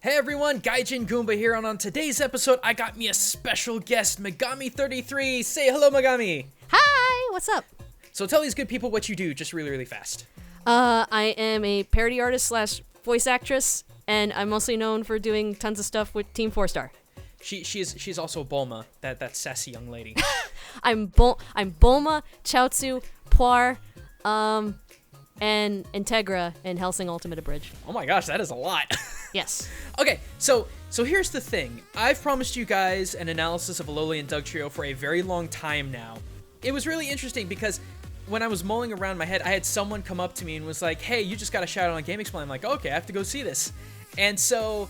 Hey everyone, Gaijin Goombah here, and on today's episode, I got me a special guest, Megami33. Say hello, Megami. Hi, what's up? So tell these good people what you do, just really, really fast. I am a parody artist slash voice actress, and I'm mostly known for doing tons of stuff with Team 4-Star. She's also Bulma, that sassy young lady. I'm Bulma, Chaozu, Puar, and Integra in Hellsing Ultimate Abridged. Oh my gosh, that is a lot. Yes. Okay, so here's the thing. I've promised you guys an analysis of Alolan Dugtrio for a very long time now. It was really interesting because when I was mulling around my head, I had someone come up to me and was like, hey, you just got a shout out on Game Explain. I'm like, okay, I have to go see this. And so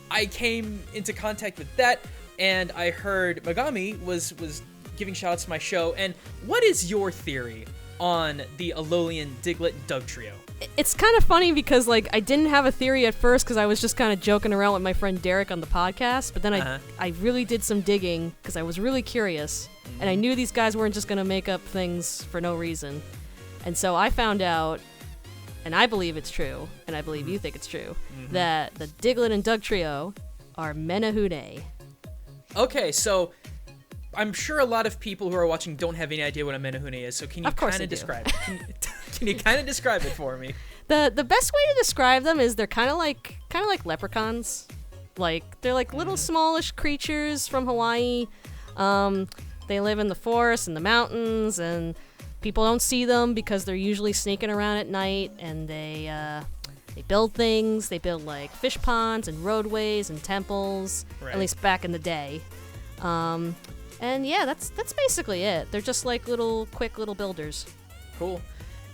I came into contact with that, and I heard Megami was giving shout outs to my show. And what is your theory on the Alolan Diglett Dugtrio? It's kind of funny because, like, I didn't have a theory at first because I was just kind of joking around with my friend Derek on the podcast, but then I really did some digging because I was really curious, and I knew these guys weren't just going to make up things for no reason. And so I found out, and I believe it's true, and I believe you think it's true, that the Diglett and Dugtrio are Menehune. Okay, so I'm sure a lot of people who are watching don't have any idea what a Menehune is, so can you kind of describe it? Can you kind of describe it for me? The best way to describe them is they're kind of like leprechauns. Like, they're like little smallish creatures from Hawaii. They live in the forests and the mountains, and people don't see them because they're usually sneaking around at night, and they build things. They build like fish ponds and roadways and temples, at least back in the day. And yeah, that's basically it. They're just like quick little builders. Cool.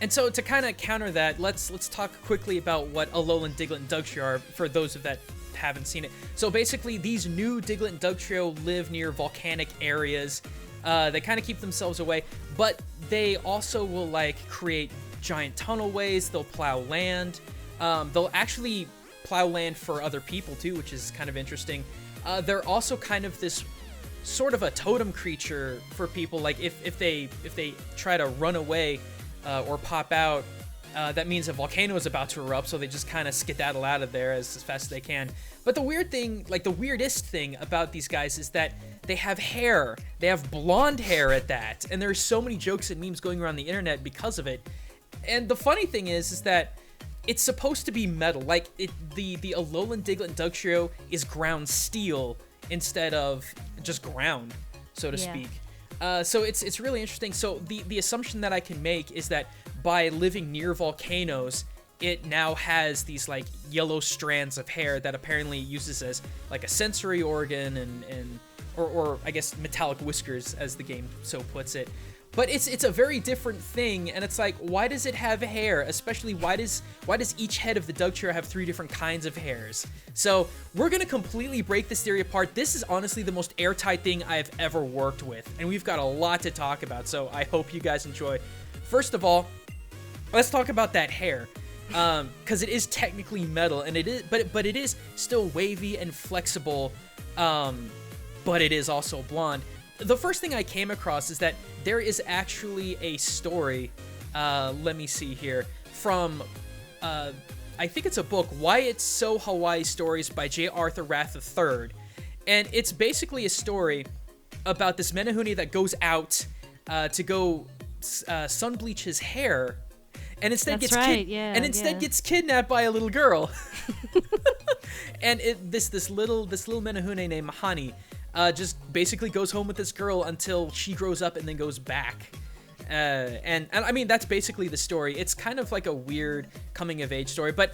And so to kind of counter that, let's talk quickly about what Alolan Diglett and Dugtrio are for those of that haven't seen it. So basically, these new Diglett and Dugtrio live near volcanic areas. They kind of keep themselves away, but they also will like create giant tunnelways. They'll plow land. They'll actually plow land for other people too, which is kind of interesting. They're also kind of this sort of a totem creature for people. Like if they try to run away or pop out, that means a volcano is about to erupt, so they just kind of skedaddle out of there as fast as they can. But the weird thing, like the weirdest thing about these guys is that they have hair. They have blonde hair at that, and there's so many jokes and memes going around the internet because of it. And the funny thing is that it's supposed to be metal. Like the Alolan Diglett and Dugtrio is ground steel instead of just ground, so to speak. So it's really interesting. So the assumption that I can make is that by living near volcanoes, it now has these like yellow strands of hair that apparently uses as like a sensory organ or I guess metallic whiskers, as the game so puts it. But it's a very different thing, and it's like, why does it have hair? Especially, why does each head of the Dugtrio have 3 different kinds of hairs? So we're gonna completely break this theory apart. This is honestly the most airtight thing I've ever worked with, and we've got a lot to talk about. So I hope you guys enjoy. First of all, let's talk about that hair, because it is technically metal, and it is, but it is still wavy and flexible, but it is also blonde. The first thing I came across is that there is actually a story, let me see here, from, I think it's a book, Why It's So Hawaii Stories by J. Arthur Rath III. And it's basically a story about this Menehune that goes out to go sun bleach his hair, and instead gets kidnapped by a little girl. And this little Menehune named Mahani just basically goes home with this girl until she grows up and then goes back. And I mean, that's basically the story. It's kind of like a weird coming-of-age story, but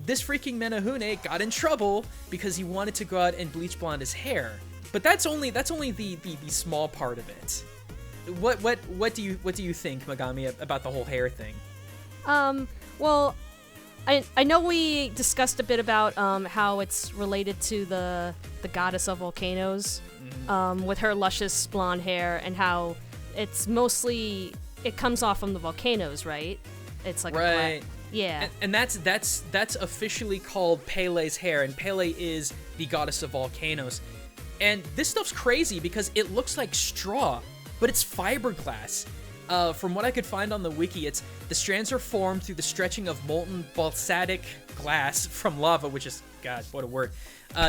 this freaking Menehune got in trouble because he wanted to go out and bleach blonde his hair. But that's only the small part of it. What do you think, Megami, about the whole hair thing? Well, I know we discussed a bit about how it's related to the goddess of volcanoes, with her luscious blonde hair, and how it's mostly, it comes off from the volcanoes, right? It's like right. Yeah. And that's officially called Pele's hair, and Pele is the goddess of volcanoes. And this stuff's crazy because it looks like straw, but it's fiberglass. From what I could find on the wiki, the strands are formed through the stretching of molten basaltic glass from lava, which is God, what a word.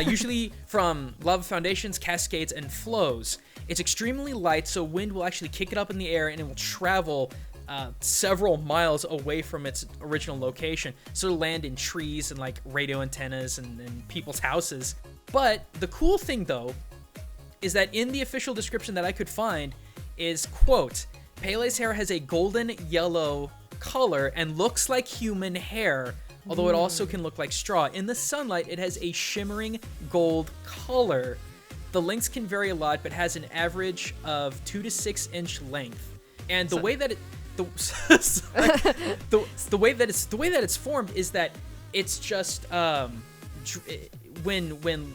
Usually from lava foundations, cascades, and flows. It's extremely light, so wind will actually kick it up in the air, and it will travel several miles away from its original location, so it'll land in trees and like radio antennas and people's houses. But the cool thing, though, is that in the official description that I could find is, quote, Pele's hair has a golden yellow color and looks like human hair, although it also can look like straw. In the sunlight, it has a shimmering gold color. The lengths can vary a lot, but has an average of 2 to 6 inch length. And the way that the way that it's formed is that it's just when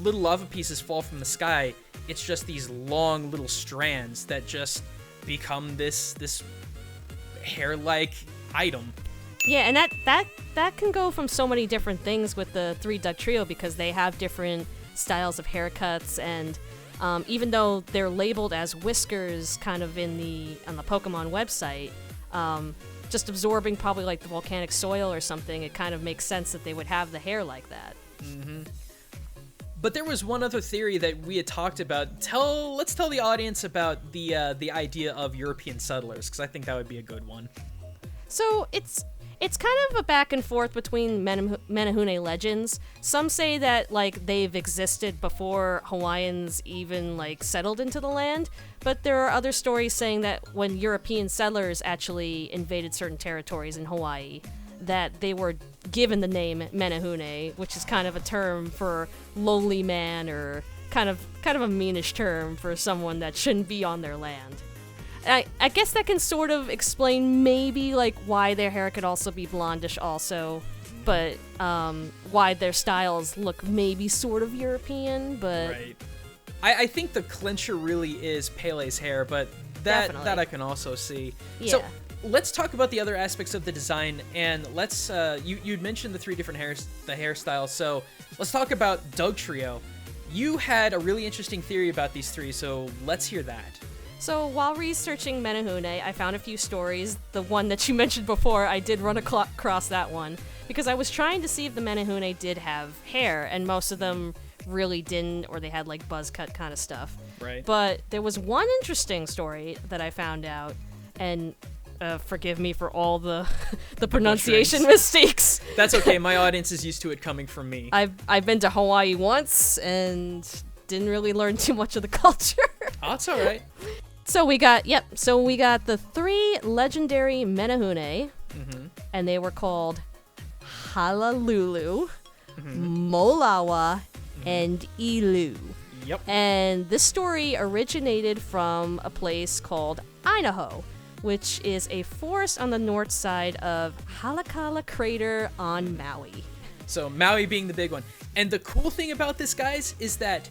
little lava pieces fall from the sky, it's just these long little strands that just become this hair-like item. Yeah, and that can go from so many different things with the 3 Dugtrio because they have different styles of haircuts, and even though they're labeled as whiskers kind of on the Pokemon website, just absorbing probably like the volcanic soil or something, it kind of makes sense that they would have the hair like that. Mm-hmm. But there was one other theory that we had talked about. Let's tell the audience about the idea of European settlers, because I think that would be a good one. So it's kind of a back and forth between Menehune legends. Some say that like they've existed before Hawaiians even like settled into the land, but there are other stories saying that when European settlers actually invaded certain territories in Hawaii, that they were given the name Menehune, which is kind of a term for lowly man, or kind of a meanish term for someone that shouldn't be on their land. I guess that can sort of explain maybe like why their hair could also be blondish also, but why their styles look maybe sort of European, but... Right. I think the clincher really is Pele's hair, but that I can also see. Yeah. So let's talk about the other aspects of the design, and let's you'd mentioned the 3 different hairstyles, so let's talk about Dugtrio. You had a really interesting theory about these 3, so let's hear that. So while researching Menehune, I found a few stories. The one that you mentioned before, I did run across that one, because I was trying to see if the Menehune did have hair, and most of them really didn't, or they had like buzz cut kind of stuff. Right. But there was one interesting story that I found out, and forgive me for all the pronunciation mistakes. That's okay. My audience is used to it coming from me. I've been to Hawaii once and didn't really learn too much of the culture. Oh, it's all right. So we got the 3 legendary Menehune, and they were called Halalulu, Molawa, and Ilu. Yep. And this story originated from a place called Ainahou, which is a forest on the north side of Halakala Crater on Maui. So Maui being the big one. And the cool thing about this, guys, is that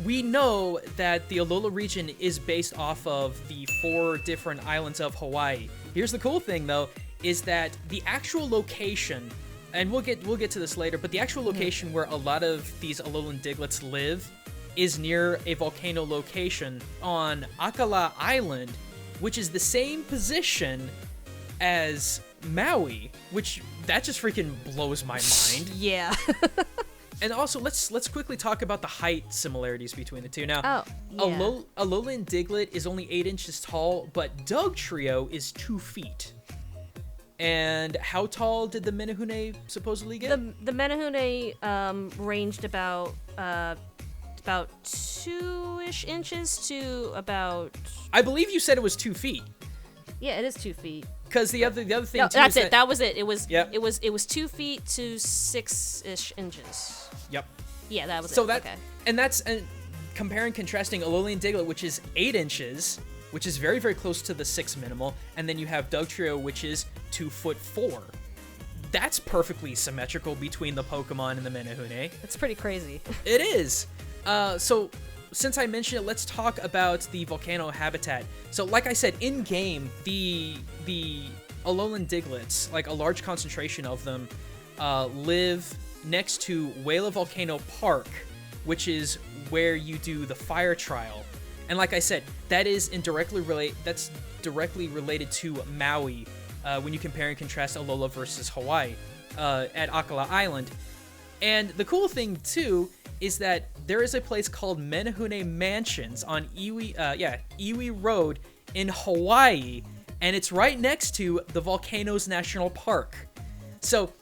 we know that the Alola region is based off of the 4 different islands of Hawaii. Here's the cool thing, though, is that the actual location, and we'll get to this later, but the actual location where a lot of these Alolan Diglets live is near a volcano location on Akala Island, which is the same position as Maui, which that just freaking blows my mind. Yeah. And also, let's quickly talk about the height similarities between the 2. Now, Alolan Diglett is only 8 inches tall, but Dugtrio is 2 feet. And how tall did the Menehune supposedly get? The Menehune ranged about 2-ish inches to about... I believe you said it was 2 feet. Yeah, it is 2 feet. Because the other thing, no, too, that's is it. That was it. It was Yep. it was 2 feet to 6-ish inches. Yep. Yeah, that was So it. that, okay. and that's comparing, contrasting Alolan Diglett, which is 8 inches, which is very, very close to the 6 minimal, and then you have Dugtrio, which is 2'4". That's perfectly symmetrical between the Pokemon and the Menehune. It's pretty crazy. It is. So since I mentioned it, let's talk about the volcano habitat. So like I said, in game, the Alolan Diglets, like a large concentration of them, live next to Wela Volcano Park, which is where you do the fire trial. And like I said, that is directly related to Maui when you compare and contrast Alola versus Hawaii at Akala Island. And the cool thing too is that there is a place called Menehune Mansions on Iwi Road in Hawaii, and it's right next to the Volcanoes National Park. So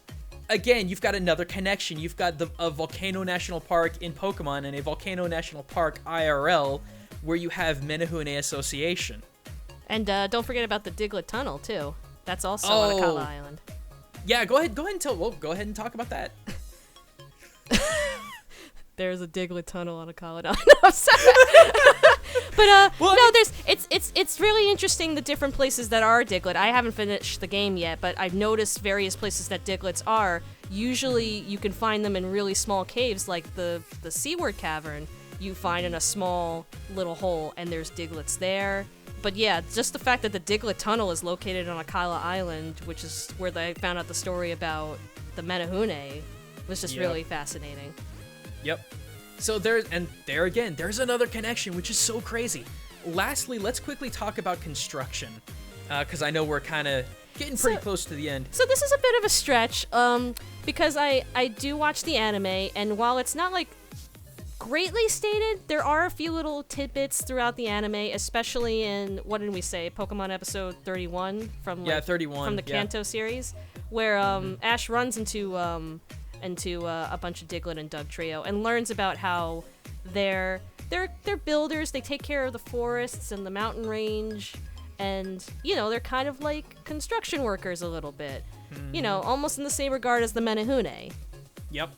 again, you've got another connection. You've got a Volcano National Park in Pokemon and a Volcano National Park IRL where you have Menehune Association. And don't forget about the Diglett Tunnel too. That's also on Akala Island. Yeah, go ahead and talk about that. There's a Diglett Tunnel on Akala Island. No, I'm sorry. But it's really interesting, the different places that are Diglett. I haven't finished the game yet, but I've noticed various places that Digletts are. Usually you can find them in really small caves, like the Seaward Cavern. You find in a small little hole, and there's Digletts there. But yeah, just the fact that the Diglett Tunnel is located on Akala Island, which is where they found out the story about the was just really fascinating. Yep. So there's another connection, which is so crazy. Lastly, let's quickly talk about construction, because I know we're kind of getting pretty close to the end. So this is a bit of a stretch, because I do watch the anime, and while it's not like greatly stated, there are a few little tidbits throughout the anime, especially in, what did we say, Pokemon episode 31 from 31 from the Kanto series, where Ash runs into a bunch of Diglett and Dugtrio and learns about how they're builders. They take care of the forests and the mountain range, and they're kind of like construction workers a little bit. Almost in the same regard as the Menehune. Yep.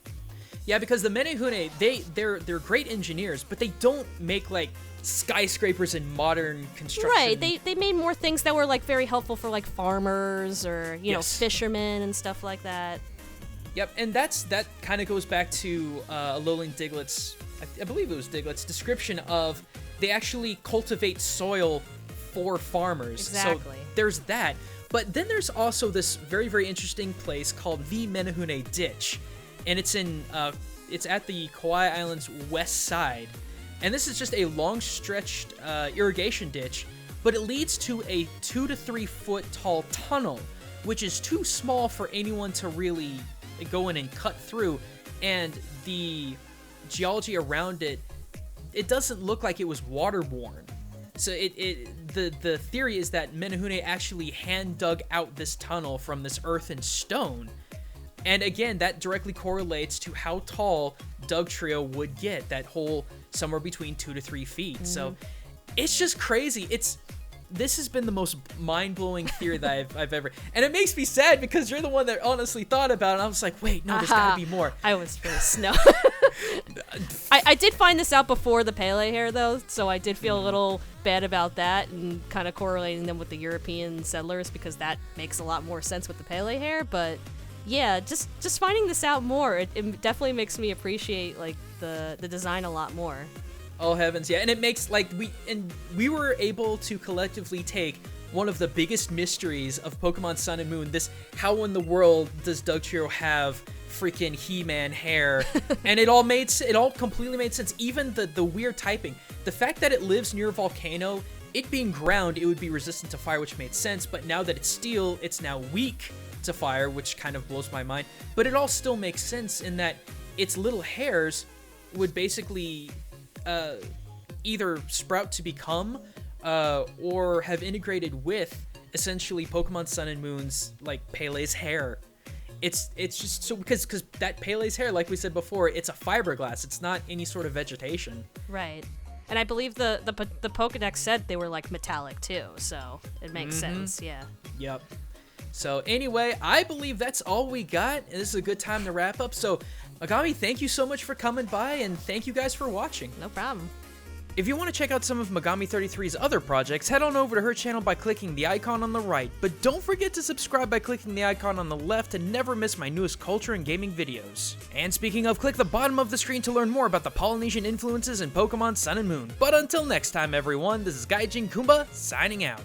Yeah, because the Menehune, they're great engineers, but they don't make like skyscrapers and modern construction. Right. They made more things that were like very helpful for like farmers or fishermen and stuff like that. Yep, and that kind of goes back to Alolan Diglett's, I believe it was Diglett's description of they actually cultivate soil for farmers. Exactly. So there's that. But then there's also this very, very interesting place called the Menehune Ditch, and it's at the Kauai Island's west side. And this is just a long stretched irrigation ditch, but it leads to a 2 to 3 foot tall tunnel, which is too small for anyone to really go in and cut through, and the geology around it doesn't look like it was waterborne. So the theory is that Menehune actually hand dug out this tunnel from this earth and stone, and again that directly correlates to how tall Dugtrio would get, that whole somewhere between 2 to 3 feet. So it's just crazy. This has been the most mind-blowing theory that I've ever... And it makes me sad because you're the one that honestly thought about it, and I was like, wait, no, there's gotta be more. I was very snow. I did find this out before the Pele hair, though, so I did feel a little bad about that and kind of correlating them with the European settlers, because that makes a lot more sense with the Pele hair. But yeah, just finding this out more, it definitely makes me appreciate like the design a lot more. Oh heavens, yeah, and it makes like we were able to collectively take one of the biggest mysteries of Pokemon Sun and Moon, this how in the world does Dugtrio have freaking He-Man hair, and it all completely made sense. Even the weird typing, the fact that it lives near a volcano, it being ground, it would be resistant to fire, which made sense, but now that it's steel, it's now weak to fire, which kind of blows my mind. But it all still makes sense in that its little hairs would basically either sprout to become or have integrated with essentially Pokemon Sun and Moon's like Pele's hair. It's just so because that Pele's hair, like we said before, it's a fiberglass. It's not any sort of vegetation. Right. And I believe the Pokedex said they were like metallic too, so it makes sense. Yeah. Yep. So anyway, I believe that's all we got. This is a good time to wrap up. So Megami, thank you so much for coming by, and thank you guys for watching. No problem. If you want to check out some of Megami33's other projects, head on over to her channel by clicking the icon on the right, but don't forget to subscribe by clicking the icon on the left to never miss my newest culture and gaming videos. And speaking of, click the bottom of the screen to learn more about the Polynesian influences in Pokemon Sun and Moon. But until next time everyone, this is Gaijin Goombah, signing out.